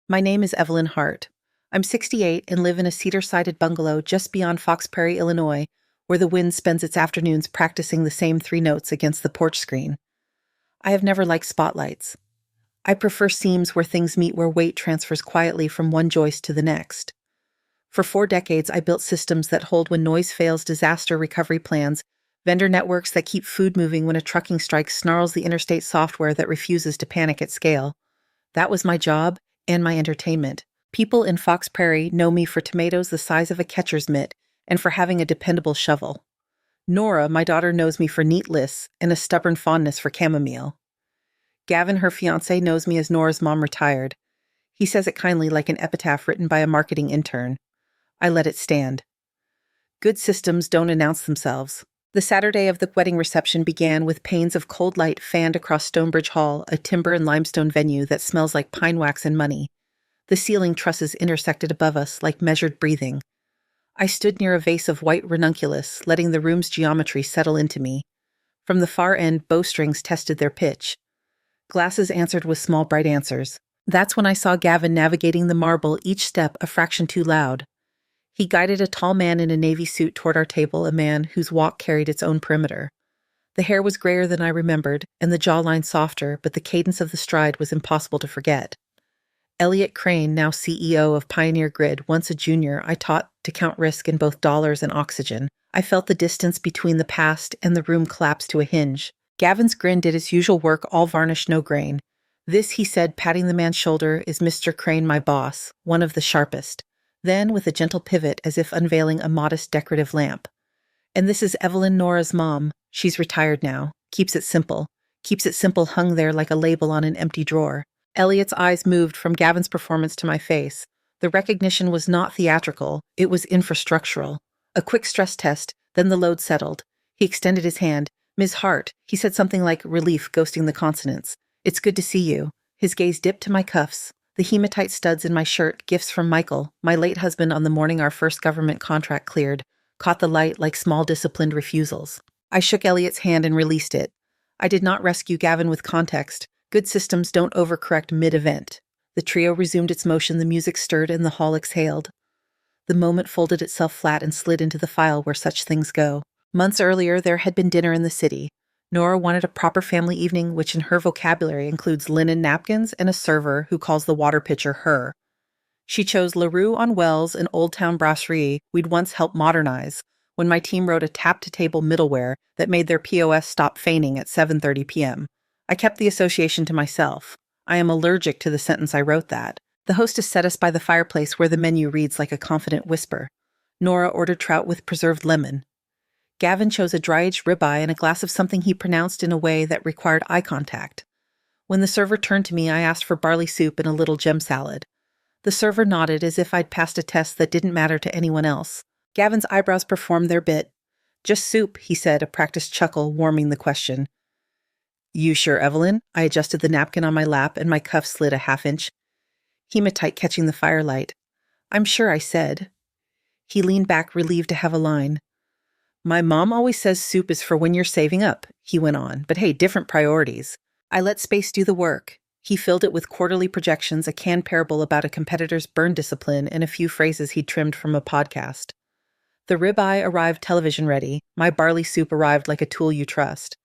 My name is Evelyn Hart. I'm 68 and live in a cedar-sided bungalow just beyond Fox Prairie, Illinois, where the wind spends its afternoons practicing the same three notes against the porch screen. I have never liked spotlights. I prefer seams where things meet where weight transfers quietly from one joist to the next. For 4 decades, I built systems that hold when noise fails, disaster recovery plans, vendor networks that keep food moving when a trucking strike snarls the interstate software that refuses to panic at scale. That was my job and my entertainment. People in Fox Prairie know me for tomatoes the size of a catcher's mitt and for having a dependable shovel. Nora, my daughter, knows me for neat lists and a stubborn fondness for chamomile. Gavin, her fiancé, knows me as Nora's mom retired. He says it kindly like an epitaph written by a marketing intern. I let it stand. Good systems don't announce themselves. The Saturday of the wedding reception began with panes of cold light fanned across Stonebridge Hall, a timber and limestone venue that smells like pine wax and money. The ceiling trusses intersected above us like measured breathing. I stood near a vase of white ranunculus, letting the room's geometry settle into me. From the far end, bowstrings tested their pitch. Glasses answered with small, bright answers. That's when I saw Gavin navigating the marble, each step a fraction too loud. He guided a tall man in a navy suit toward our table, a man whose walk carried its own perimeter. The hair was grayer than I remembered, and the jawline softer, but the cadence of the stride was impossible to forget. Elliot Crane, now CEO of Pioneer Grid, once a junior, I taught to count risk in both dollars and oxygen. I felt the distance between the past and the room collapse to a hinge. Gavin's grin did its usual work, all varnish, no grain. This, he said, patting the man's shoulder, is Mr. Crane, my boss, one of the sharpest. Then, with a gentle pivot, as if unveiling a modest decorative lamp. And this is Evelyn, Nora's mom. She's retired now. Keeps it simple. Keeps it simple hung there like a label on an empty drawer. Elliot's eyes moved from Gavin's performance to my face. The recognition was not theatrical. It was infrastructural. A quick stress test, then the load settled. He extended his hand. Ms. Hart, he said something like relief, ghosting the consonants. It's good to see you. His gaze dipped to my cuffs. The hematite studs in my shirt, gifts from Michael, my late husband on the morning our first government contract cleared, caught the light like small disciplined refusals. I shook Elliot's hand and released it. I did not rescue Gavin with context. Good systems don't overcorrect mid-event. The trio resumed its motion, the music stirred, and the hall exhaled. The moment folded itself flat and slid into the file where such things go. Months earlier, there had been dinner in the city. Nora wanted a proper family evening, which in her vocabulary includes linen napkins and a server who calls the water pitcher her. She chose LaRue on Wells, an Old Town brasserie we'd once helped modernize, when my team wrote a tap-to-table middleware that made their POS stop feigning at 7:30 p.m. I kept the association to myself. I am allergic to the sentence I wrote that. The hostess set us by the fireplace where the menu reads like a confident whisper. Nora ordered trout with preserved lemon. Gavin chose a dry-aged ribeye and a glass of something he pronounced in a way that required eye contact. When the server turned to me, I asked for barley soup and a little gem salad. The server nodded as if I'd passed a test that didn't matter to anyone else. Gavin's eyebrows performed their bit. Just soup, he said, a practiced chuckle warming the question. You sure, Evelyn? I adjusted the napkin on my lap and my cuff slid a half-inch. Hematite catching the firelight. I'm sure, I said. He leaned back, relieved to have a line. My mom always says soup is for when you're saving up, he went on, but hey, different priorities. I let space do the work. He filled it with quarterly projections, a canned parable about a competitor's burn discipline, and a few phrases he'd trimmed from a podcast. The ribeye arrived television ready. My barley soup arrived like a tool you trust.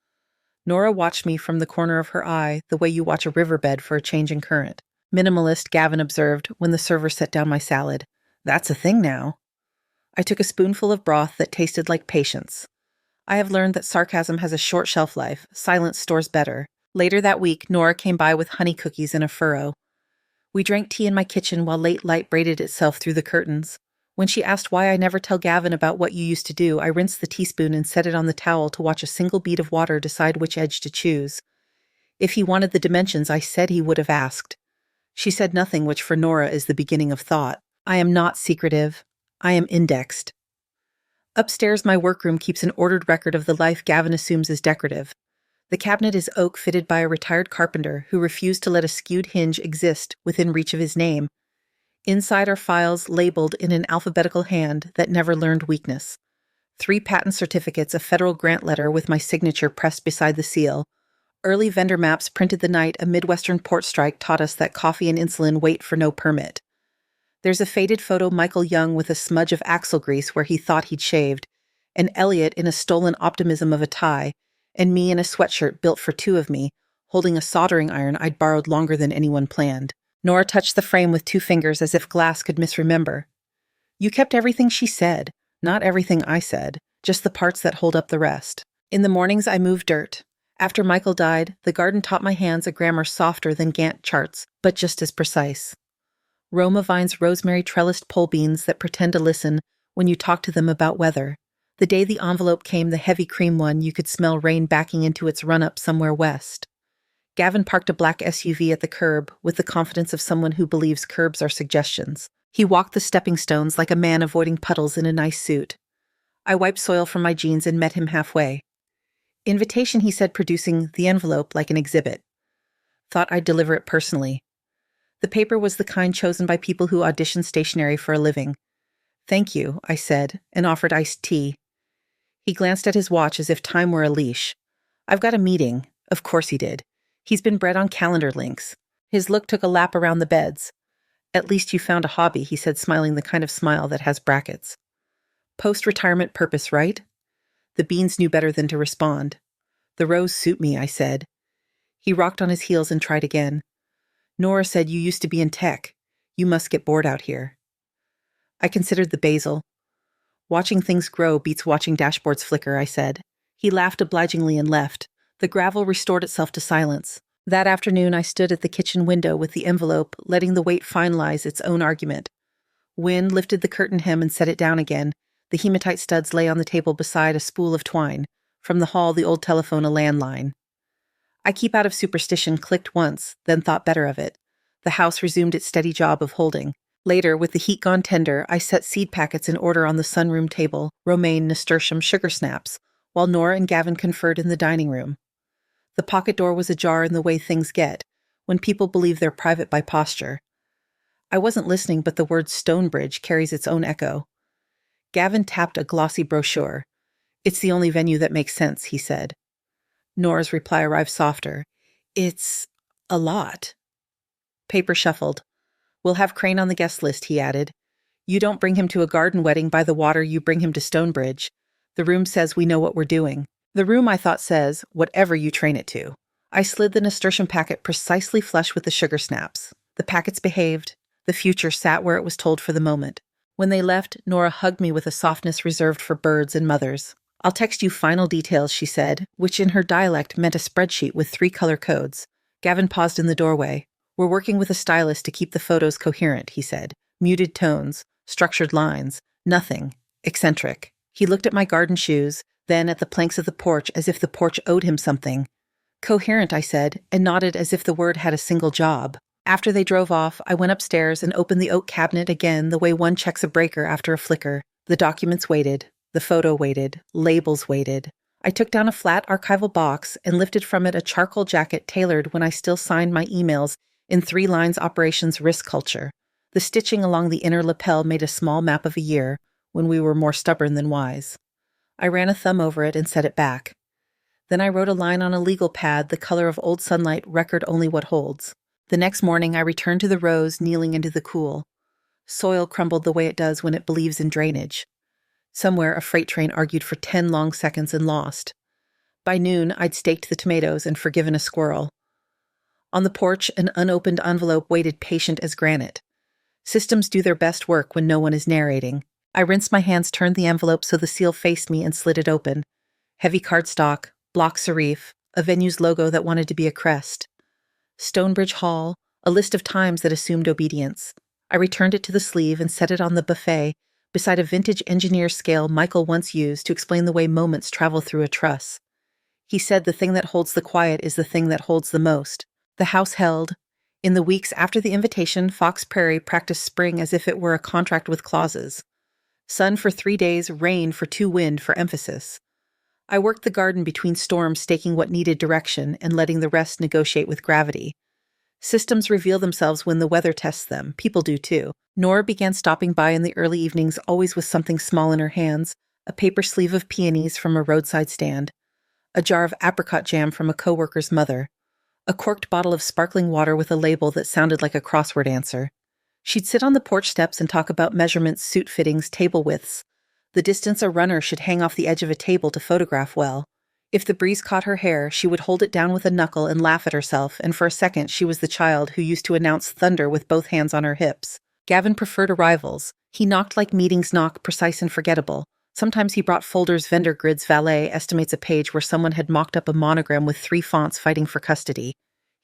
Nora watched me from the corner of her eye, the way you watch a riverbed for a changing current. Minimalist, Gavin observed, when the server set down my salad. That's a thing now. I took a spoonful of broth that tasted like patience. I have learned that sarcasm has a short shelf life. Silence stores better. Later that week, Nora came by with honey cookies and a furrow. We drank tea in my kitchen while late light braided itself through the curtains. When she asked why I never tell Gavin about what you used to do, I rinsed the teaspoon and set it on the towel to watch a single bead of water decide which edge to choose. If he wanted the dimensions, I said he would have asked. She said nothing, which for Nora is the beginning of thought. I am not secretive. I am indexed. Upstairs, my workroom keeps an ordered record of the life Gavin assumes is decorative. The cabinet is oak fitted by a retired carpenter who refused to let a skewed hinge exist within reach of his name. Inside are files labeled in an alphabetical hand that never learned weakness. 3 patent certificates, a federal grant letter with my signature pressed beside the seal, Early vendor maps printed the night a Midwestern port strike taught us that coffee and insulin wait for no permit. There's a faded photo of Michael Young with a smudge of axle grease where he thought he'd shaved, and Elliot in a stolen optimism of a tie, and me in a sweatshirt built for two of me, holding a soldering iron I'd borrowed longer than anyone planned. Nora touched the frame with 2 fingers as if glass could misremember. You kept everything she said, not everything I said, just the parts that hold up the rest. In the mornings I moved dirt. After Michael died, the garden taught my hands a grammar softer than Gantt charts, but just as precise. Roma vines rosemary trellised pole beans that pretend to listen when you talk to them about weather. The day the envelope came, the heavy cream one, you could smell rain backing into its run-up somewhere west. Gavin parked a black SUV at the curb with the confidence of someone who believes curbs are suggestions. He walked the stepping stones like a man avoiding puddles in a nice suit. I wiped soil from my jeans and met him halfway. Invitation, he said, producing the envelope like an exhibit. Thought I'd deliver it personally. The paper was the kind chosen by people who audition stationery for a living. Thank you, I said, and offered iced tea. He glanced at his watch as if time were a leash. I've got a meeting. Of course he did. He's been bred on calendar links. His look took a lap around the beds. At least you found a hobby, he said, smiling the kind of smile that has brackets. Post-retirement purpose, right? The beans knew better than to respond. The rows suit me, I said. He rocked on his heels and tried again. Nora said you used to be in tech. You must get bored out here. I considered the basil. Watching things grow beats watching dashboards flicker, I said. He laughed obligingly and left. The gravel restored itself to silence. That afternoon I stood at the kitchen window with the envelope, letting the weight finalize its own argument. Wind lifted the curtain hem and set it down again. The hematite studs lay on the table beside a spool of twine. From the hall, the old telephone, a landline. I keep out of superstition clicked once, then thought better of it. The house resumed its steady job of holding. Later, with the heat gone tender, I set seed packets in order on the sunroom table, romaine, nasturtium, sugar snaps, while Nora and Gavin conferred in the dining room. The pocket door was ajar in the way things get, when people believe they're private by posture. I wasn't listening, but the word Stonebridge carries its own echo. Gavin tapped a glossy brochure. It's the only venue that makes sense, he said. Nora's reply arrived softer. It's a lot. Paper shuffled. We'll have Crane on the guest list, he added. You don't bring him to a garden wedding by the water, you bring him to Stonebridge. The room says we know what we're doing. The room, I thought, says, whatever you train it to. I slid the nasturtium packet precisely flush with the sugar snaps. The packets behaved. The future sat where it was told for the moment. When they left, Nora hugged me with a softness reserved for birds and mothers. I'll text you final details, she said, which in her dialect meant a spreadsheet with 3 color codes. Gavin paused in the doorway. We're working with a stylist to keep the photos coherent, he said. Muted tones, structured lines, nothing eccentric. He looked at my garden shoes, then at the planks of the porch as if the porch owed him something. Coherent, I said, and nodded as if the word had a single job. After they drove off, I went upstairs and opened the oak cabinet again the way one checks a breaker after a flicker. The documents waited. The photo waited. Labels waited. I took down a flat archival box and lifted from it a charcoal jacket tailored when I still signed my emails in 3 lines operations risk culture. The stitching along the inner lapel made a small map of a year when we were more stubborn than wise. I ran a thumb over it and set it back. Then I wrote a line on a legal pad the color of old sunlight, record only what holds. The next morning I returned to the rows, kneeling into the cool. Soil crumbled the way it does when it believes in drainage. Somewhere a freight train argued for 10 long seconds and lost. By noon, I'd staked the tomatoes and forgiven a squirrel. On the porch, an unopened envelope waited patient as granite. Systems do their best work when no one is narrating. I rinsed my hands, turned the envelope so the seal faced me, and slid it open. Heavy cardstock, block serif, a venue's logo that wanted to be a crest. Stonebridge Hall, a list of times that assumed obedience. I returned it to the sleeve and set it on the buffet beside a vintage engineer scale Michael once used to explain the way moments travel through a truss. He said the thing that holds the quiet is the thing that holds the most. The house held. In the weeks after the invitation, Fox Prairie practiced spring as if it were a contract with clauses. Sun for 3 days, rain for 2 wind for emphasis. I worked the garden between storms, staking what needed direction and letting the rest negotiate with gravity. Systems reveal themselves when the weather tests them. People do too. Nora began stopping by in the early evenings, always with something small in her hands, a paper sleeve of peonies from a roadside stand. a jar of apricot jam from a coworker's mother, a corked bottle of sparkling water with a label that sounded like a crossword answer. She'd sit on the porch steps and talk about measurements, suit fittings, table widths, the distance a runner should hang off the edge of a table to photograph well. If the breeze caught her hair, she would hold it down with a knuckle and laugh at herself, and for a second she was the child who used to announce thunder with both hands on her hips. Gavin preferred arrivals. He knocked like meetings knock, precise and forgettable. Sometimes he brought folders, vendor grids, valet estimates a page where someone had mocked up a monogram with 3 fonts fighting for custody.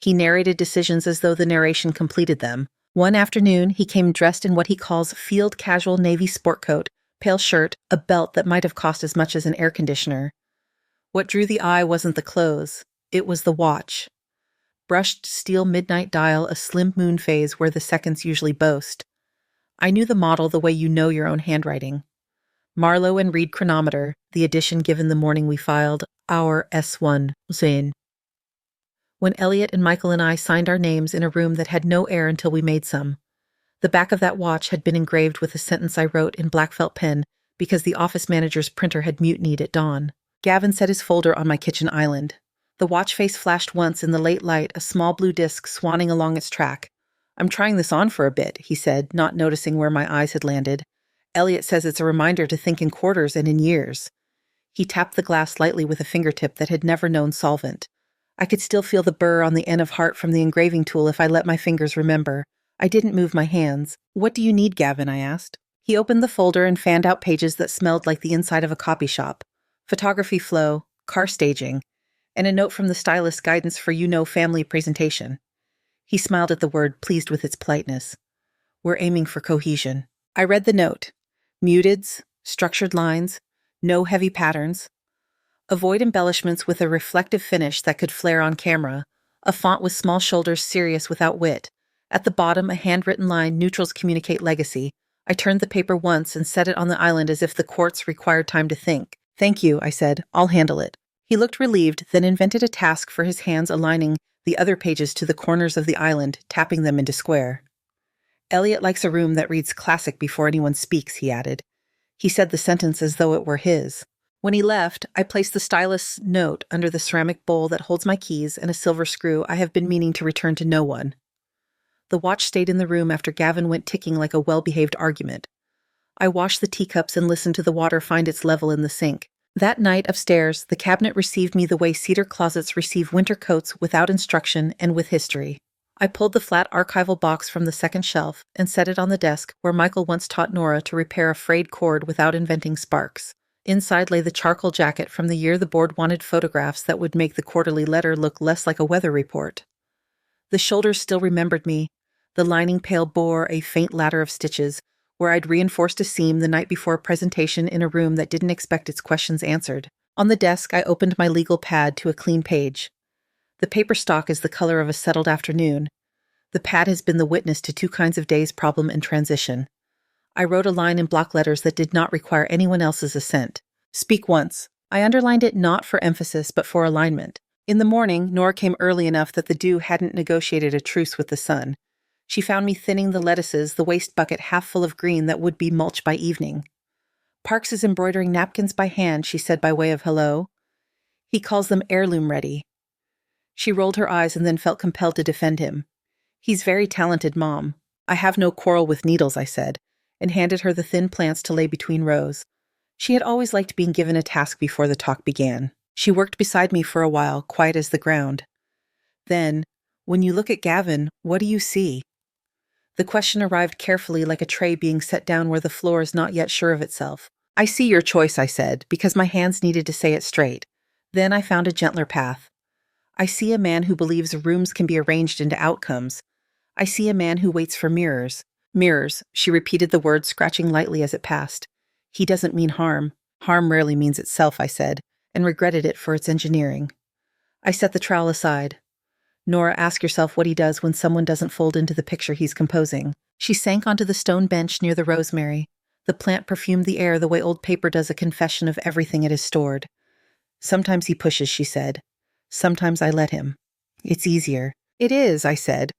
He narrated decisions as though the narration completed them. One afternoon, he came dressed in what he calls field casual navy sport coat, pale shirt, a belt that might have cost as much as an air conditioner. What drew the eye wasn't the clothes, it was the watch. Brushed steel midnight dial, a slim moon phase where the seconds usually boast. I knew the model the way you know your own handwriting. Marlowe and Reed chronometer, the edition given the morning we filed our S1 Zane. When Elliot and Michael and I signed our names in a room that had no air until we made some. The back of that watch had been engraved with a sentence I wrote in black felt pen because the office manager's printer had mutinied at dawn. Gavin set his folder on my kitchen island. The watch face flashed once in the late light, a small blue disc swanning along its track. "I'm trying this on for a bit," he said, not noticing where my eyes had landed. "Elliot says it's a reminder to think in quarters and in years." He tapped the glass lightly with a fingertip that had never known solvent. I could still feel the burr on the end of heart from the engraving tool if I let my fingers remember. I didn't move my hands. "What do you need, Gavin?" I asked. He opened the folder and fanned out pages that smelled like the inside of a copy shop. Photography flow, car staging, and a note from the stylist's guidance for family presentation. He smiled at the word, pleased with its politeness. "We're aiming for cohesion." I read the note. Muteds, structured lines, no heavy patterns. Avoid embellishments with a reflective finish that could flare on camera. A font with small shoulders, serious without wit. At the bottom, a handwritten line, neutrals communicate legacy. I turned the paper once and set it on the island as if the quartz required time to think. "Thank you," I said. "I'll handle it." He looked relieved, then invented a task for his hands aligning the other pages to the corners of the island, tapping them into square. "Elliot likes a room that reads classic before anyone speaks," he added. He said the sentence as though it were his. When he left, I placed the stylist's note under the ceramic bowl that holds my keys and a silver screw I have been meaning to return to no one. The watch stayed in the room after Gavin went ticking like a well-behaved argument. I washed the teacups and listened to the water find its level in the sink. That night upstairs, the cabinet received me the way cedar closets receive winter coats, without instruction and with history. I pulled the flat archival box from the second shelf and set it on the desk where Michael once taught Nora to repair a frayed cord without inventing sparks. Inside lay the charcoal jacket from the year the board wanted photographs that would make the quarterly letter look less like a weather report. The shoulders still remembered me. The lining pail bore a faint ladder of stitches, where I'd reinforced a seam the night before a presentation in a room that didn't expect its questions answered. On the desk, I opened my legal pad to a clean page. The paper stock is the color of a settled afternoon. The pad has been the witness to 2 kinds of days, problem and transition. I wrote a line in block letters that did not require anyone else's assent. "Speak once." I underlined it not for emphasis, but for alignment. In the morning, Nora came early enough that the dew hadn't negotiated a truce with the sun. She found me thinning the lettuces, the waste bucket half full of green that would be mulch by evening. "Parks is embroidering napkins by hand," she said by way of hello. "He calls them heirloom ready." She rolled her eyes and then felt compelled to defend him. "He's very talented, Mom." "I have no quarrel with needles," I said, and handed her the thin plants to lay between rows. She had always liked being given a task before the talk began. She worked beside me for a while, quiet as the ground. Then, "When you look at Gavin, what do you see?" The question arrived carefully, like a tray being set down where the floor is not yet sure of itself. "I see your choice," I said, because my hands needed to say it straight. Then I found a gentler path. "I see a man who believes rooms can be arranged into outcomes. I see a man who waits for mirrors." "Mirrors," she repeated the word, scratching lightly as it passed. "He doesn't mean harm. Harm rarely means itself," I said, and regretted it for its engineering. I set the trowel aside. "Nora, ask yourself what he does when someone doesn't fold into the picture he's composing." She sank onto the stone bench near the rosemary. The plant perfumed the air the way old paper does a confession of everything it has stored. "Sometimes he pushes," she said. "Sometimes I let him. It's easier." "It is," I said.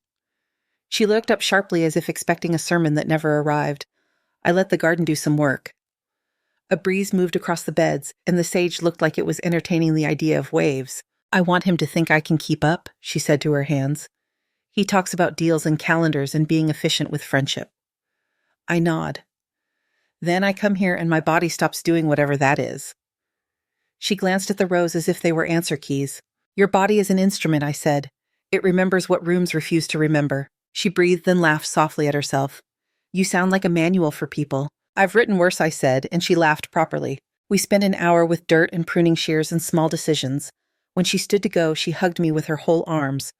She looked up sharply as if expecting a sermon that never arrived. "I let the garden do some work." A breeze moved across the beds, and the sage looked like it was entertaining the idea of waves. I want him to think I can keep up, she said to her hands. He talks about deals and calendars and being efficient with friendship. I nod. Then I come here and my body stops doing whatever that is. She glanced at the rows as if they were answer keys. Your body is an instrument, I said. It remembers what rooms refuse to remember. She breathed and laughed softly at herself. You sound like a manual for people. I've written worse, I said, and she laughed properly. We spent an hour with dirt and pruning shears and small decisions. When she stood to go, she hugged me with her whole arms.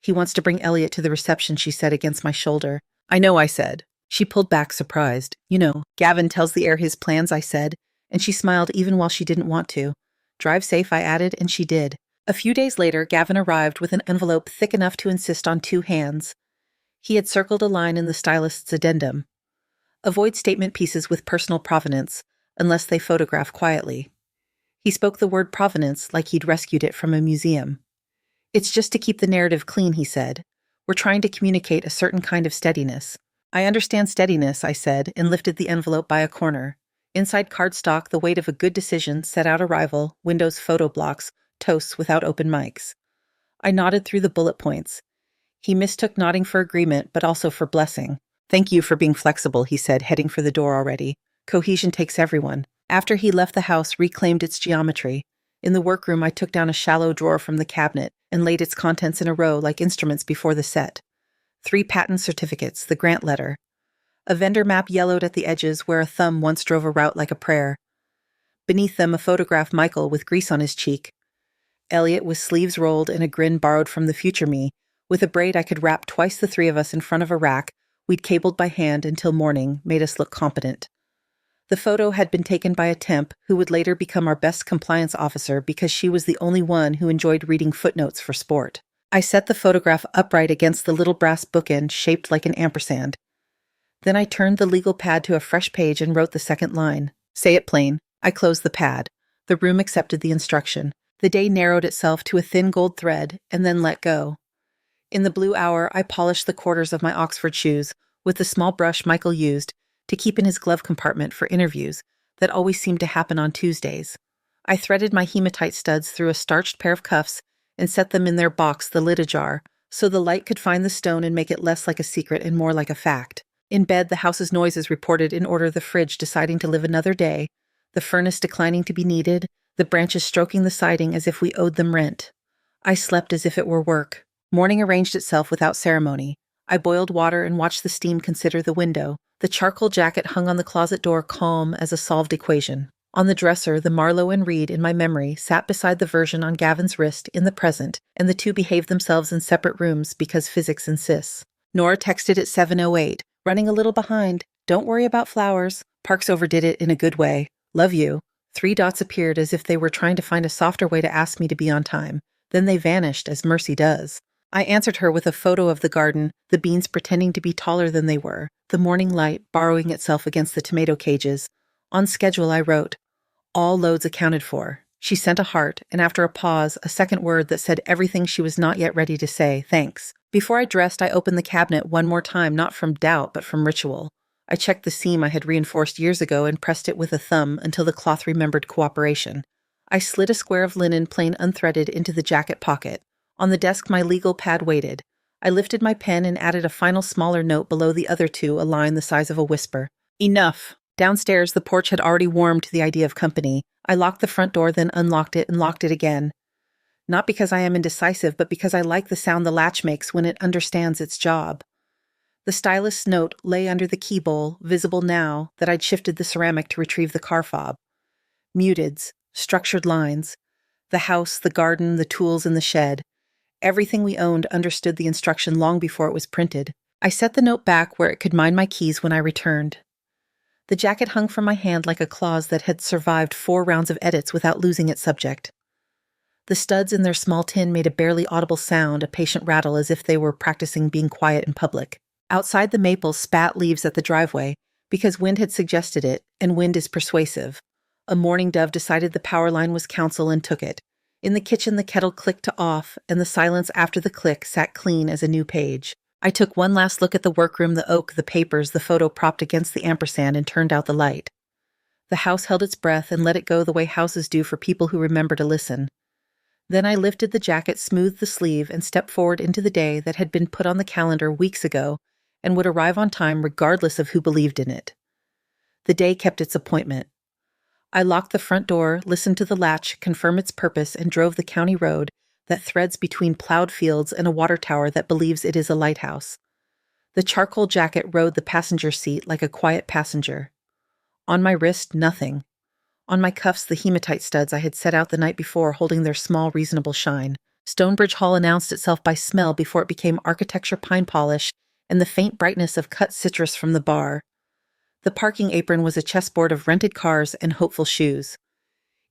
He wants to bring Elliot to the reception, she said against my shoulder. I know, I said. She pulled back, surprised. You know, Gavin tells the heir his plans, I said, and she smiled even while she didn't want to. Drive safe, I added, and she did. A few days later, Gavin arrived with an envelope thick enough to insist on 2 hands. He had circled a line in the stylist's addendum. Avoid statement pieces with personal provenance, unless they photograph quietly. He spoke the word provenance like he'd rescued it from a museum. It's just to keep the narrative clean, he said. We're trying to communicate a certain kind of steadiness. I understand steadiness, I said, and lifted the envelope by a corner. Inside cardstock, the weight of a good decision, set out arrival, Windows photo blocks, toasts without open mics. I nodded through the bullet points. He mistook nodding for agreement, but also for blessing. Thank you for being flexible, he said, heading for the door already. Cohesion takes everyone. After he left the house, reclaimed its geometry. In the workroom, I took down a shallow drawer from the cabinet and laid its contents in a row like instruments before the set. 3 patent certificates, the grant letter. A vendor map yellowed at the edges where a thumb once drove a route like a prayer. Beneath them, a photograph Michael with grease on his cheek. Elliot with sleeves rolled and a grin borrowed from the future me. With a braid I could wrap twice the 3 of us in front of a rack we'd cabled by hand until morning made us look competent. The photo had been taken by a temp who would later become our best compliance officer because she was the only one who enjoyed reading footnotes for sport. I set the photograph upright against the little brass bookend shaped like an ampersand. Then I turned the legal pad to a fresh page and wrote the second line. Say it plain. I closed the pad. The room accepted the instruction. The day narrowed itself to a thin gold thread and then let go. In the blue hour, I polished the quarters of my Oxford shoes with the small brush Michael used to keep in his glove compartment for interviews that always seemed to happen on Tuesdays. I threaded my hematite studs through a starched pair of cuffs and set them in their box, the lid ajar, so the light could find the stone and make it less like a secret and more like a fact. In bed, the house's noises reported in order, the fridge deciding to live another day, the furnace declining to be needed, the branches stroking the siding as if we owed them rent. I slept as if it were work. Morning arranged itself without ceremony. I boiled water and watched the steam consider the window. The charcoal jacket hung on the closet door calm as a solved equation. On the dresser, the Marlowe and Reed in my memory sat beside the version on Gavin's wrist in the present, and the 2 behaved themselves in separate rooms because physics insists. Nora texted at 7:08, running a little behind. Don't worry about flowers. Parks overdid it in a good way. Love you. 3 dots appeared as if they were trying to find a softer way to ask me to be on time. Then they vanished, as Mercy does. I answered her with a photo of the garden, the beans pretending to be taller than they were, the morning light borrowing itself against the tomato cages. On schedule, I wrote, all loads accounted for. She sent a heart, and after a pause, a second word that said everything she was not yet ready to say, thanks. Before I dressed, I opened the cabinet one more time, not from doubt, but from ritual. I checked the seam I had reinforced years ago and pressed it with a thumb until the cloth remembered cooperation. I slid a square of linen plain unthreaded into the jacket pocket. On the desk, my legal pad waited. I lifted my pen and added a final smaller note below the other 2, a line the size of a whisper. Enough. Downstairs, the porch had already warmed to the idea of company. I locked the front door, then unlocked it and locked it again. Not because I am indecisive, but because I like the sound the latch makes when it understands its job. The stylist's note lay under the key bowl, visible now that I'd shifted the ceramic to retrieve the car fob. Muteds, structured lines. The house, the garden, the tools in the shed. Everything we owned understood the instruction long before it was printed. I set the note back where it could mind my keys when I returned. The jacket hung from my hand like a clause that had survived 4 rounds of edits without losing its subject. The studs in their small tin made a barely audible sound, a patient rattle as if they were practicing being quiet in public. Outside, the maples spat leaves at the driveway because wind had suggested it, and wind is persuasive. A mourning dove decided the power line was counsel and took it. In the kitchen, the kettle clicked to off, and the silence after the click sat clean as a new page. I took one last look at the workroom, the oak, the papers, the photo propped against the ampersand, and turned out the light. The house held its breath and let it go the way houses do for people who remember to listen. Then I lifted the jacket, smoothed the sleeve, and stepped forward into the day that had been put on the calendar weeks ago and would arrive on time regardless of who believed in it. The day kept its appointment. I locked the front door, listened to the latch confirm its purpose, and drove the county road that threads between plowed fields and a water tower that believes it is a lighthouse. The charcoal jacket rode the passenger seat like a quiet passenger. On my wrist, nothing. On my cuffs, the hematite studs I had set out the night before holding their small, reasonable shine. Stonebridge Hall announced itself by smell before it became architecture pine polish and the faint brightness of cut citrus from the bar. The parking apron was a chessboard of rented cars and hopeful shoes.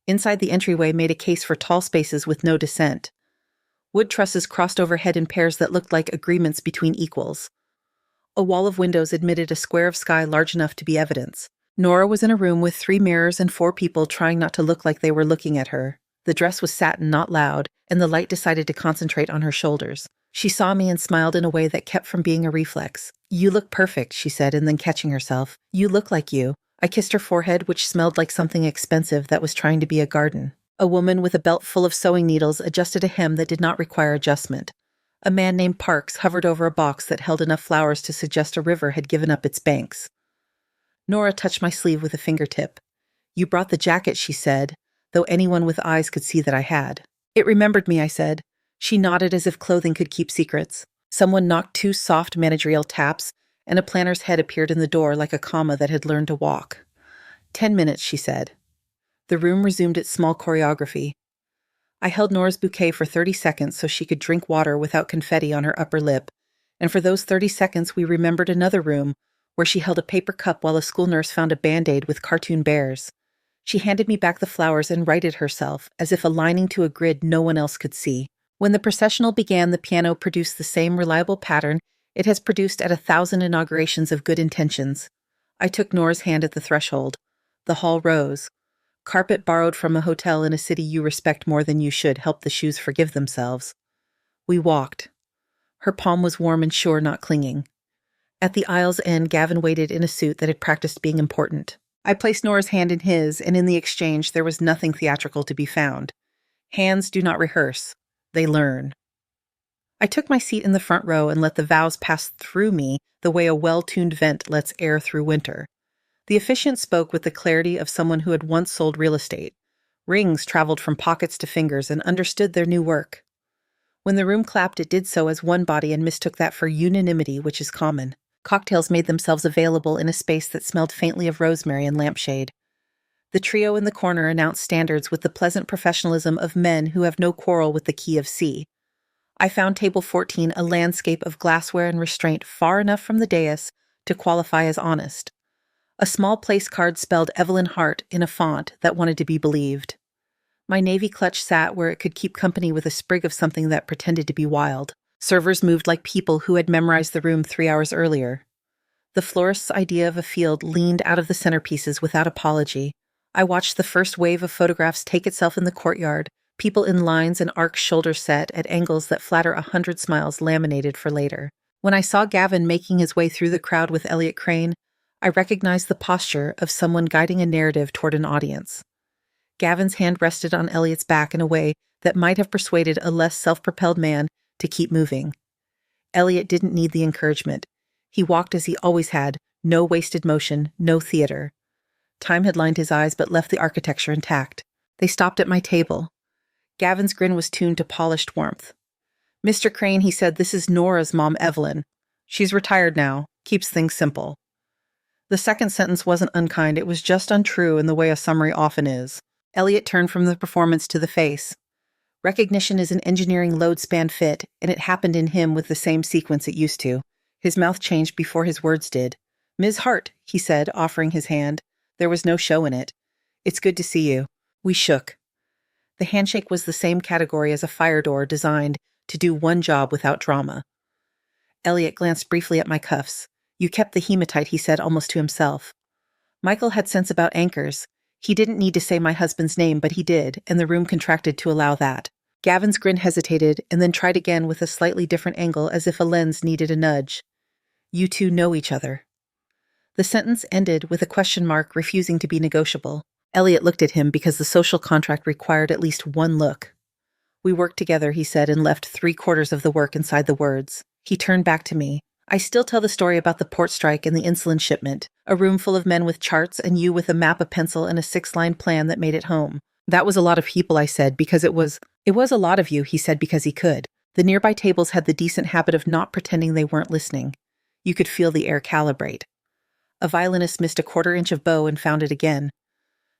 Inside the entryway made a case for tall spaces with no descent. Wood trusses crossed overhead in pairs that looked like agreements between equals. A wall of windows admitted a square of sky large enough to be evidence. Nora was in a room with 3 mirrors and 4 people trying not to look like they were looking at her. The dress was satin, not loud, and the light decided to concentrate on her shoulders. She saw me and smiled in a way that kept from being a reflex. "You look perfect," she said, and then catching herself. "You look like you." I kissed her forehead, which smelled like something expensive that was trying to be a garden. A woman with a belt full of sewing needles adjusted a hem that did not require adjustment. A man named Parks hovered over a box that held enough flowers to suggest a river had given up its banks. Nora touched my sleeve with a fingertip. "You brought the jacket," she said, though anyone with eyes could see that I had. "It remembered me," I said. She nodded as if clothing could keep secrets. Someone knocked 2 soft managerial taps, and a planner's head appeared in the door like a comma that had learned to walk. 10 minutes, she said. The room resumed its small choreography. I held Nora's bouquet for 30 seconds so she could drink water without confetti on her upper lip, and for those 30 seconds we remembered another room where she held a paper cup while a school nurse found a Band-Aid with cartoon bears. She handed me back the flowers and righted herself, as if aligning to a grid no one else could see. When the processional began, the piano produced the same reliable pattern it has produced at 1,000 inaugurations of good intentions. I took Nora's hand at the threshold. The hall rose. Carpet borrowed from a hotel in a city you respect more than you should help the shoes forgive themselves. We walked. Her palm was warm and sure, not clinging. At the aisle's end, Gavin waited in a suit that had practiced being important. I placed Nora's hand in his, and in the exchange there was nothing theatrical to be found. Hands do not rehearse. They learn. I took my seat in the front row and let the vows pass through me the way a well-tuned vent lets air through winter. The officiant spoke with the clarity of someone who had once sold real estate. Rings traveled from pockets to fingers and understood their new work. When the room clapped, it did so as one body and mistook that for unanimity, which is common. Cocktails made themselves available in a space that smelled faintly of rosemary and lampshade. The trio in the corner announced standards with the pleasant professionalism of men who have no quarrel with the key of C. I found table 14 a landscape of glassware and restraint far enough from the dais to qualify as honest. A small place card spelled Evelyn Hart in a font that wanted to be believed. My navy clutch sat where it could keep company with a sprig of something that pretended to be wild. Servers moved like people who had memorized the room 3 hours earlier. The florist's idea of a field leaned out of the centerpieces without apology. I watched the first wave of photographs take itself in the courtyard, people in lines and arcs shoulder set at angles that flatter 100 smiles laminated for later. When I saw Gavin making his way through the crowd with Elliot Crane, I recognized the posture of someone guiding a narrative toward an audience. Gavin's hand rested on Elliot's back in a way that might have persuaded a less self-propelled man to keep moving. Elliot didn't need the encouragement. He walked as he always had, no wasted motion, no theater. Time had lined his eyes but left the architecture intact. They stopped at my table. Gavin's grin was tuned to polished warmth. "Mr. Crane," he said, "this is Nora's mom, Evelyn. She's retired now, keeps things simple." The second sentence wasn't unkind, it was just untrue in the way a summary often is. Elliot turned from the performance to the face. Recognition is an engineering load-span fit, and it happened in him with the same sequence it used to. His mouth changed before his words did. "Ms. Hart," he said, offering his hand. There was no show in it. "It's good to see you." We shook. The handshake was the same category as a fire door designed to do one job without drama. Elliot glanced briefly at my cuffs. "You kept the hematite," he said almost to himself. Michael had sense about anchors. He didn't need to say my husband's name, but he did, and the room contracted to allow that. Gavin's grin hesitated, and then tried again with a slightly different angle as if a lens needed a nudge. "You two know each other." The sentence ended with a question mark refusing to be negotiable. Elliot looked at him because the social contract required at least one look. We worked together, he said, and left 3/4 of the work inside the words. He turned back to me. I still tell the story about the port strike and the insulin shipment, a room full of men with charts and you with a map, a pencil, and a 6-line plan that made it home. That was a lot of people, I said, because it was a lot of you, he said, because he could. The nearby tables had the decent habit of not pretending they weren't listening. You could feel the air calibrate. A violinist missed a 1/4 inch of bow and found it again.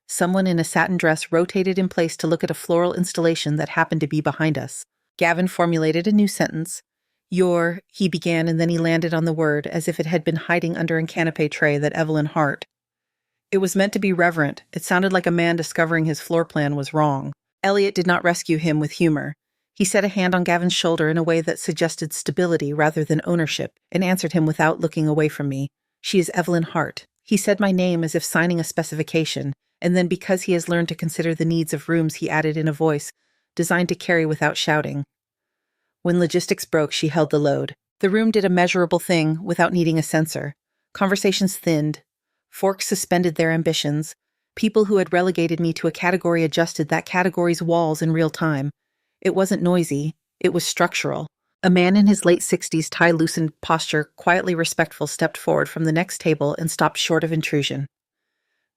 Someone in a satin dress rotated in place to look at a floral installation that happened to be behind us. Gavin formulated a new sentence. He began, and then he landed on the word as if it had been hiding under a canapé tray that Evelyn Hart. It was meant to be reverent. It sounded like a man discovering his floor plan was wrong. Elliot did not rescue him with humor. He set a hand on Gavin's shoulder in a way that suggested stability rather than ownership, and answered him without looking away from me. She is Evelyn Hart. He said my name as if signing a specification, and then because he has learned to consider the needs of rooms, he added in a voice designed to carry without shouting. When logistics broke, she held the load. The room did a measurable thing without needing a censor. Conversations thinned. Forks suspended their ambitions. People who had relegated me to a category adjusted that category's walls in real time. It wasn't noisy. It was structural. A man in his late 60s, tie-loosened posture, quietly respectful, stepped forward from the next table and stopped short of intrusion.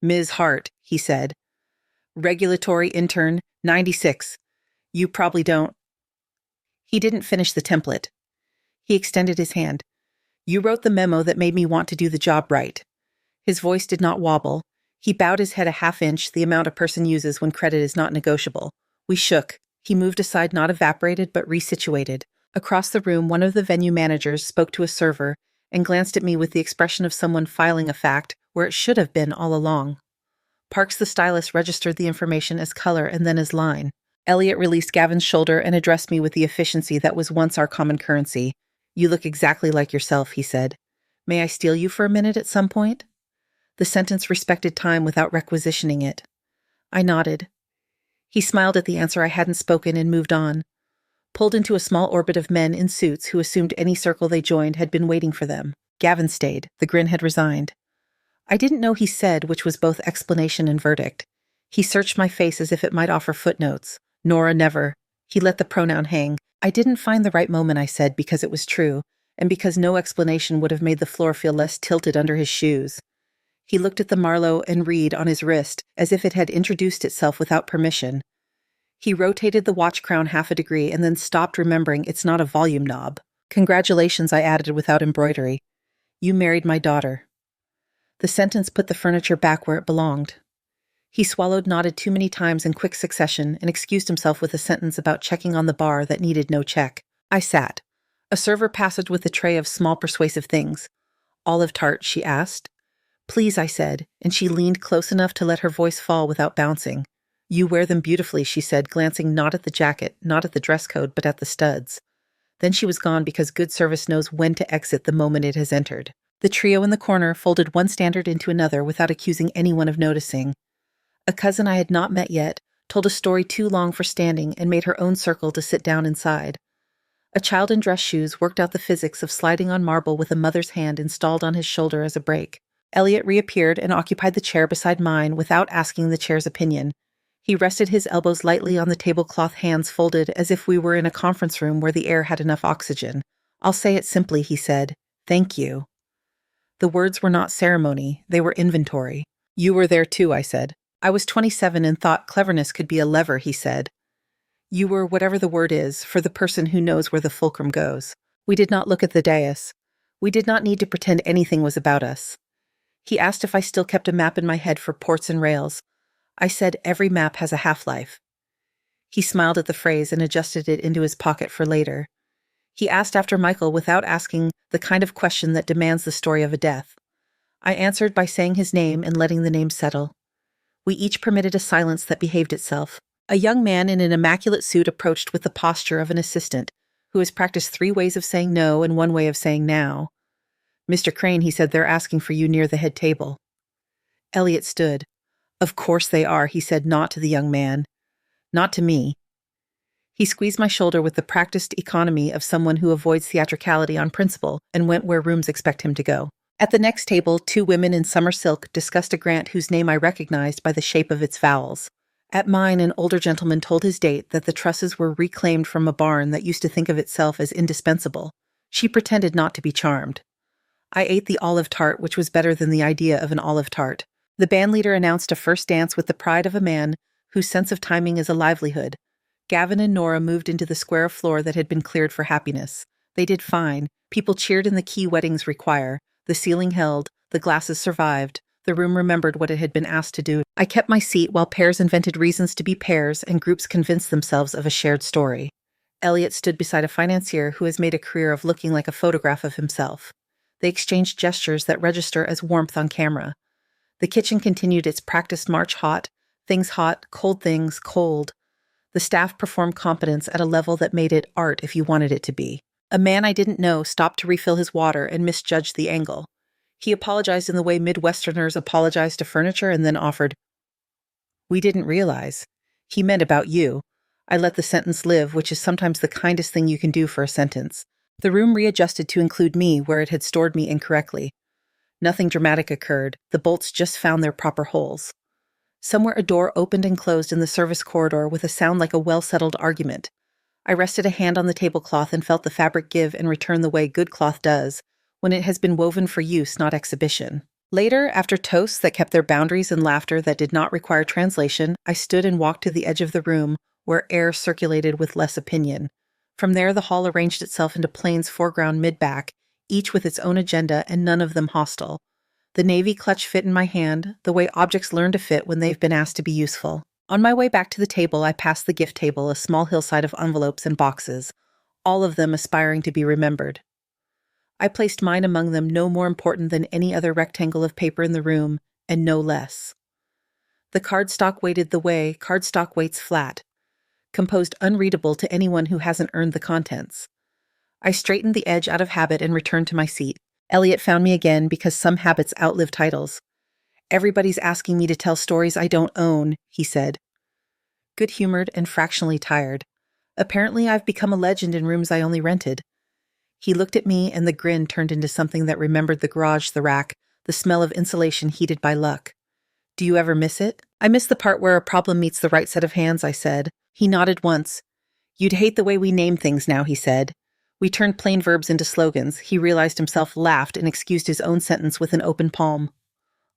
Ms. Hart, he said. Regulatory intern, 96. You probably don't. He didn't finish the template. He extended his hand. You wrote the memo that made me want to do the job right. His voice did not wobble. He bowed his head a 1/2 inch, the amount a person uses when credit is not negotiable. We shook. He moved aside, not evaporated, but resituated. Across the room, one of the venue managers spoke to a server and glanced at me with the expression of someone filing a fact where it should have been all along. Parks the stylist registered the information as color and then as line. Elliot released Gavin's shoulder and addressed me with the efficiency that was once our common currency. You look exactly like yourself, he said. May I steal you for a minute at some point? The sentence respected time without requisitioning it. I nodded. He smiled at the answer I hadn't spoken and moved on. Pulled into a small orbit of men in suits who assumed any circle they joined had been waiting for them. Gavin stayed. The grin had resigned. I didn't know he said, which was both explanation and verdict. He searched my face as if it might offer footnotes. Nora, never. He let the pronoun hang. I didn't find the right moment, I said, because it was true, and because no explanation would have made the floor feel less tilted under his shoes. He looked at the Marlowe and Reed on his wrist as if it had introduced itself without permission. He rotated the watch crown 1/2 degree and then stopped, remembering it's not a volume knob. Congratulations, I added without embroidery. You married my daughter. The sentence put the furniture back where it belonged. He swallowed, nodded too many times in quick succession, and excused himself with a sentence about checking on the bar that needed no check. I sat. A server passed with a tray of small persuasive things. Olive tart, she asked. Please, I said, and she leaned close enough to let her voice fall without bouncing. You wear them beautifully, she said, glancing not at the jacket, not at the dress code, but at the studs. Then she was gone because good service knows when to exit the moment it has entered. The trio in the corner folded one standard into another without accusing anyone of noticing. A cousin I had not met yet told a story too long for standing and made her own circle to sit down inside. A child in dress shoes worked out the physics of sliding on marble with a mother's hand installed on his shoulder as a brake. Elliot reappeared and occupied the chair beside mine without asking the chair's opinion. He rested his elbows lightly on the tablecloth, hands folded as if we were in a conference room where the air had enough oxygen. I'll say it simply, he said. Thank you. The words were not ceremony, they were inventory. You were there too, I said. I was 27 and thought cleverness could be a lever, he said. You were whatever the word is, for the person who knows where the fulcrum goes. We did not look at the dais. We did not need to pretend anything was about us. He asked if I still kept a map in my head for ports and rails. I said every map has a half-life. He smiled at the phrase and adjusted it into his pocket for later. He asked after Michael without asking the kind of question that demands the story of a death. I answered by saying his name and letting the name settle. We each permitted a silence that behaved itself. A young man in an immaculate suit approached with the posture of an assistant, who has practiced 3 ways of saying no and 1 way of saying now. Mr. Crane, he said, they're asking for you near the head table. Elliot stood. Of course they are, he said, not to the young man. Not to me. He squeezed my shoulder with the practiced economy of someone who avoids theatricality on principle and went where rooms expect him to go. At the next table, two women in summer silk discussed a grant whose name I recognized by the shape of its vowels. At mine, an older gentleman told his date that the trusses were reclaimed from a barn that used to think of itself as indispensable. She pretended not to be charmed. I ate the olive tart, which was better than the idea of an olive tart. The bandleader announced a first dance with the pride of a man whose sense of timing is a livelihood. Gavin and Nora moved into the square of floor that had been cleared for happiness. They did fine. People cheered in the key weddings require. The ceiling held. The glasses survived. The room remembered what it had been asked to do. I kept my seat while pairs invented reasons to be pairs and groups convinced themselves of a shared story. Elliot stood beside a financier who has made a career of looking like a photograph of himself. They exchanged gestures that register as warmth on camera. The kitchen continued its practiced march: hot, cold things, cold. The staff performed competence at a level that made it art if you wanted it to be. A man I didn't know stopped to refill his water and misjudged the angle. He apologized in the way Midwesterners apologize to furniture and then offered, "We didn't realize. He meant about you." I let the sentence live, which is sometimes the kindest thing you can do for a sentence. The room readjusted to include me where it had stored me incorrectly. Nothing dramatic occurred. The bolts just found their proper holes. Somewhere a door opened and closed in the service corridor with a sound like a well-settled argument. I rested a hand on the tablecloth and felt the fabric give and return the way good cloth does, when it has been woven for use, not exhibition. Later, after toasts that kept their boundaries and laughter that did not require translation, I stood and walked to the edge of the room, where air circulated with less opinion. From there, the hall arranged itself into planes foreground mid-back, each with its own agenda and none of them hostile. The navy clutch fit in my hand, the way objects learn to fit when they've been asked to be useful. On my way back to the table, I passed the gift table, a small hillside of envelopes and boxes, all of them aspiring to be remembered. I placed mine among them, no more important than any other rectangle of paper in the room, and no less. The cardstock weighted the way cardstock weights flat, composed unreadable to anyone who hasn't earned the contents. I straightened the edge out of habit and returned to my seat. Elliot found me again because some habits outlive titles. "Everybody's asking me to tell stories I don't own," he said. Good-humored and fractionally tired. Apparently I've become a legend in rooms I only rented. He looked at me and the grin turned into something that remembered the garage, the rack, the smell of insulation heated by luck. "Do you ever miss it?" "I miss the part where a problem meets the right set of hands," I said. He nodded once. "You'd hate the way we name things now," he said. We turned plain verbs into slogans. He realized himself, laughed, and excused his own sentence with an open palm.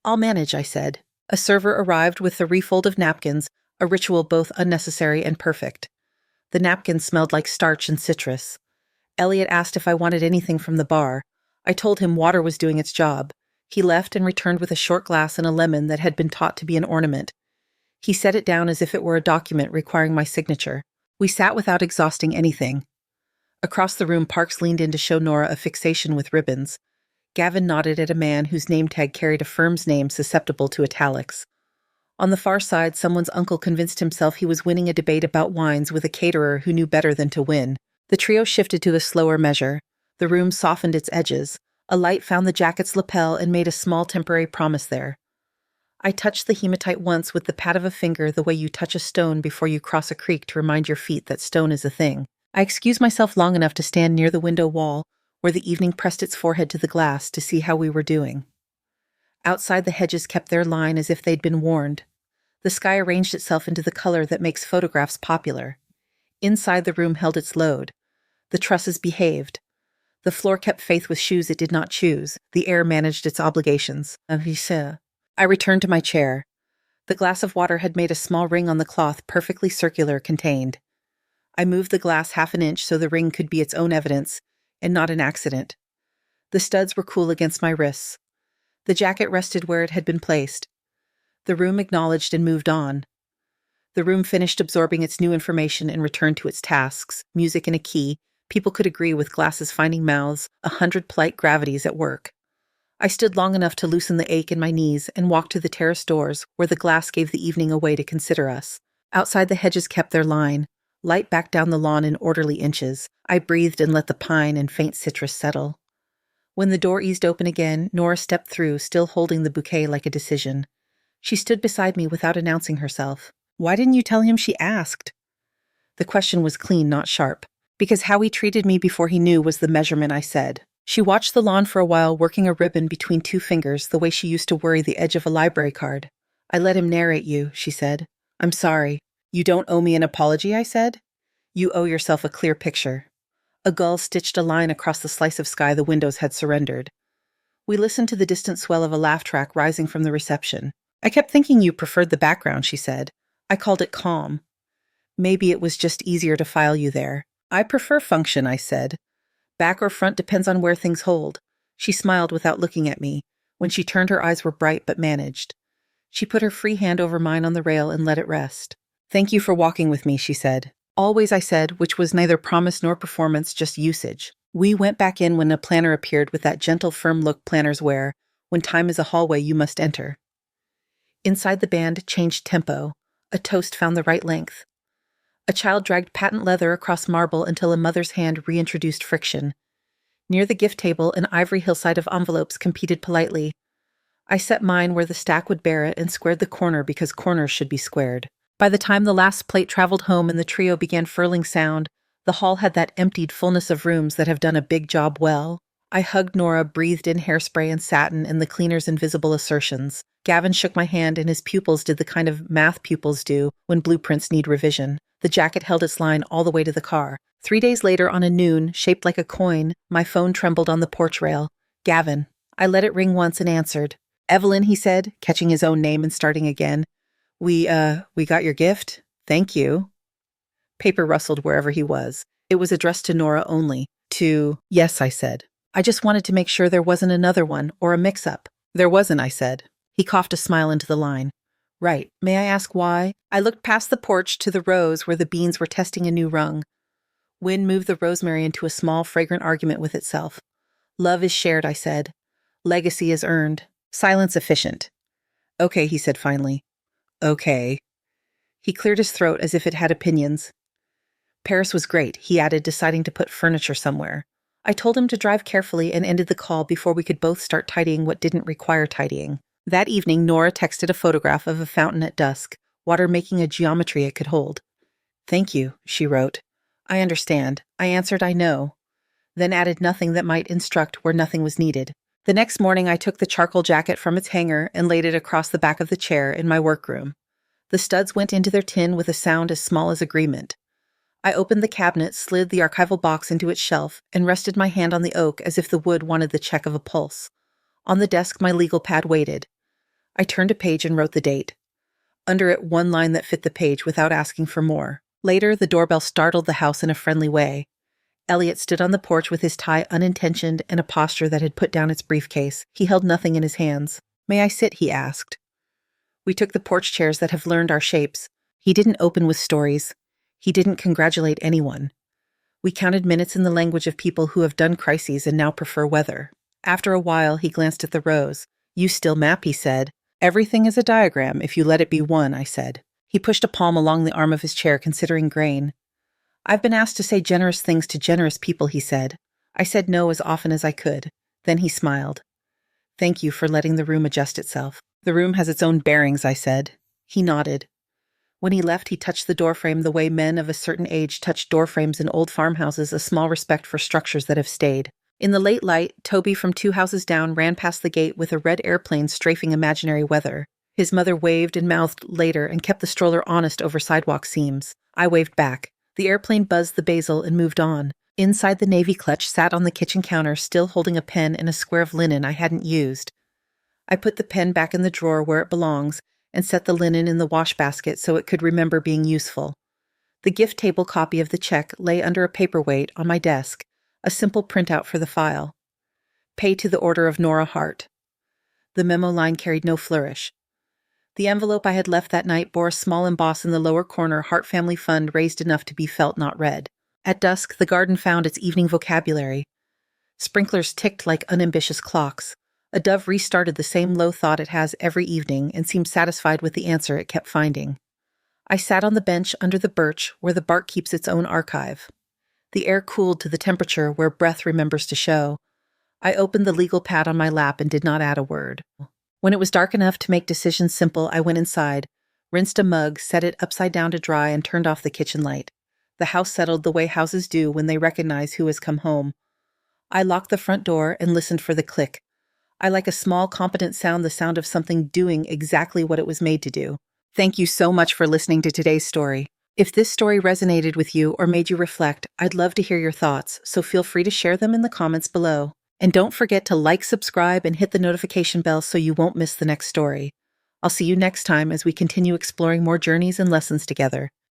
"I'll manage," I said. A server arrived with the refold of napkins, a ritual both unnecessary and perfect. The napkins smelled like starch and citrus. Elliot asked if I wanted anything from the bar. I told him water was doing its job. He left and returned with a short glass and a lemon that had been taught to be an ornament. He set it down as if it were a document requiring my signature. We sat without exhausting anything. Across the room, Parks leaned in to show Nora a fixation with ribbons. Gavin nodded at a man whose name tag carried a firm's name susceptible to italics. On the far side, someone's uncle convinced himself he was winning a debate about wines with a caterer who knew better than to win. The trio shifted to a slower measure. The room softened its edges. A light found the jacket's lapel and made a small temporary promise there. I touched the hematite once with the pat of a finger, the way you touch a stone before you cross a creek to remind your feet that stone is a thing. I excused myself long enough to stand near the window wall, where the evening pressed its forehead to the glass, to see how we were doing. Outside, the hedges kept their line as if they'd been warned. The sky arranged itself into the color that makes photographs popular. Inside, the room held its load. The trusses behaved. The floor kept faith with shoes it did not choose. The air managed its obligations. I returned to my chair. The glass of water had made a small ring on the cloth, perfectly circular, contained. I moved the glass half an inch so the ring could be its own evidence, and not an accident. The studs were cool against my wrists. The jacket rested where it had been placed. The room acknowledged and moved on. The room finished absorbing its new information and returned to its tasks, music in a key. People could agree with glasses finding mouths, 100 polite gravities at work. I stood long enough to loosen the ache in my knees and walked to the terrace doors, where the glass gave the evening away to consider us. Outside, the hedges kept their line. Light backed down the lawn in orderly inches. I breathed and let the pine and faint citrus settle. When the door eased open again, Nora stepped through, still holding the bouquet like a decision. She stood beside me without announcing herself. "Why didn't you tell him?" she asked. The question was clean, not sharp. "Because how he treated me before he knew was the measurement," I said. She watched the lawn for a while, working a ribbon between two fingers the way she used to worry the edge of a library card. I let him narrate you, she said. I'm sorry. You don't owe me an apology, I said. You owe yourself a clear picture. A gull stitched a line across the slice of sky the windows had surrendered. We listened to the distant swell of a laugh track rising from the reception. I kept thinking you preferred the background, she said. I called it calm. Maybe it was just easier to file you there. I prefer function, I said. Back or front depends on where things hold. She smiled without looking at me. When she turned, her eyes were bright but managed. She put her free hand over mine on the rail and let it rest. Thank you for walking with me, she said. Always, I said, which was neither promise nor performance, just usage. We went back in when a planner appeared with that gentle, firm look planners wear. When time is a hallway, you must enter. Inside, the band changed tempo. A toast found the right length. A child dragged patent leather across marble until a mother's hand reintroduced friction. Near the gift table, an ivory hillside of envelopes competed politely. I set mine where the stack would bear it and squared the corner because corners should be squared. By the time the last plate traveled home and the trio began furling sound, the hall had that emptied fullness of rooms that have done a big job well. I hugged Nora, breathed in hairspray and satin and the cleaner's invisible assertions. Gavin shook my hand, and his pupils did the kind of math pupils do when blueprints need revision. The jacket held its line all the way to the car. 3 days later, on a noon, shaped like a coin, my phone trembled on the porch rail. Gavin. I let it ring once and answered. Evelyn, he said, catching his own name and starting again. We got your gift. Thank you. Paper rustled wherever he was. It was addressed to Nora only. Yes, I said. I just wanted to make sure there wasn't another one, or a mix-up. There wasn't, I said. He coughed a smile into the line. Right. May I ask why? I looked past the porch to the rows where the beans were testing a new rung. Wind moved the rosemary into a small, fragrant argument with itself. Love is shared, I said. Legacy is earned. Silence efficient. Okay, he said finally. Okay. He cleared his throat as if it had opinions. Paris was great, he added, deciding to put furniture somewhere. I told him to drive carefully and ended the call before we could both start tidying what didn't require tidying. That evening, Nora texted a photograph of a fountain at dusk, water making a geometry it could hold. Thank you, she wrote. I understand. I answered I know. Then added nothing that might instruct where nothing was needed. The next morning, I took the charcoal jacket from its hanger and laid it across the back of the chair in my workroom. The studs went into their tin with a sound as small as agreement. I opened the cabinet, slid the archival box into its shelf, and rested my hand on the oak as if the wood wanted the check of a pulse. On the desk, my legal pad waited. I turned a page and wrote the date. Under it, one line that fit the page without asking for more. Later, the doorbell startled the house in a friendly way. Elliot stood on the porch with his tie unintentioned and a posture that had put down its briefcase. He held nothing in his hands. May I sit? He asked. We took the porch chairs that have learned our shapes. He didn't open with stories. He didn't congratulate anyone. We counted minutes in the language of people who have done crises and now prefer weather. After a while, he glanced at the rows. You still map, he said. Everything is a diagram if you let it be one, I said. He pushed a palm along the arm of his chair, considering grain. I've been asked to say generous things to generous people, he said. I said no as often as I could. Then he smiled. Thank you for letting the room adjust itself. The room has its own bearings, I said. He nodded. When he left, he touched the doorframe the way men of a certain age touch doorframes in old farmhouses, a small respect for structures that have stayed. In the late light, Toby from 2 houses down ran past the gate with a red airplane strafing imaginary weather. His mother waved and mouthed later and kept the stroller honest over sidewalk seams. I waved back. The airplane buzzed the basil and moved on. Inside, the navy clutch sat on the kitchen counter, still holding a pen and a square of linen I hadn't used. I put the pen back in the drawer where it belongs and set the linen in the wash basket so it could remember being useful. The gift table copy of the check lay under a paperweight on my desk, a simple printout for the file. Pay to the order of Nora Hart. The memo line carried no flourish. The envelope I had left that night bore a small emboss in the lower corner, Hart Family Fund, raised enough to be felt, not read. At dusk, the garden found its evening vocabulary. Sprinklers ticked like unambitious clocks. A dove restarted the same low thought it has every evening and seemed satisfied with the answer it kept finding. I sat on the bench under the birch where the bark keeps its own archive. The air cooled to the temperature where breath remembers to show. I opened the legal pad on my lap and did not add a word. When it was dark enough to make decisions simple, I went inside, rinsed a mug, set it upside down to dry, and turned off the kitchen light. The house settled the way houses do when they recognize who has come home. I locked the front door and listened for the click. I like a small, competent sound, the sound of something doing exactly what it was made to do. Thank you so much for listening to today's story. If this story resonated with you or made you reflect, I'd love to hear your thoughts, so feel free to share them in the comments below. And don't forget to like, subscribe, and hit the notification bell so you won't miss the next story. I'll see you next time as we continue exploring more journeys and lessons together.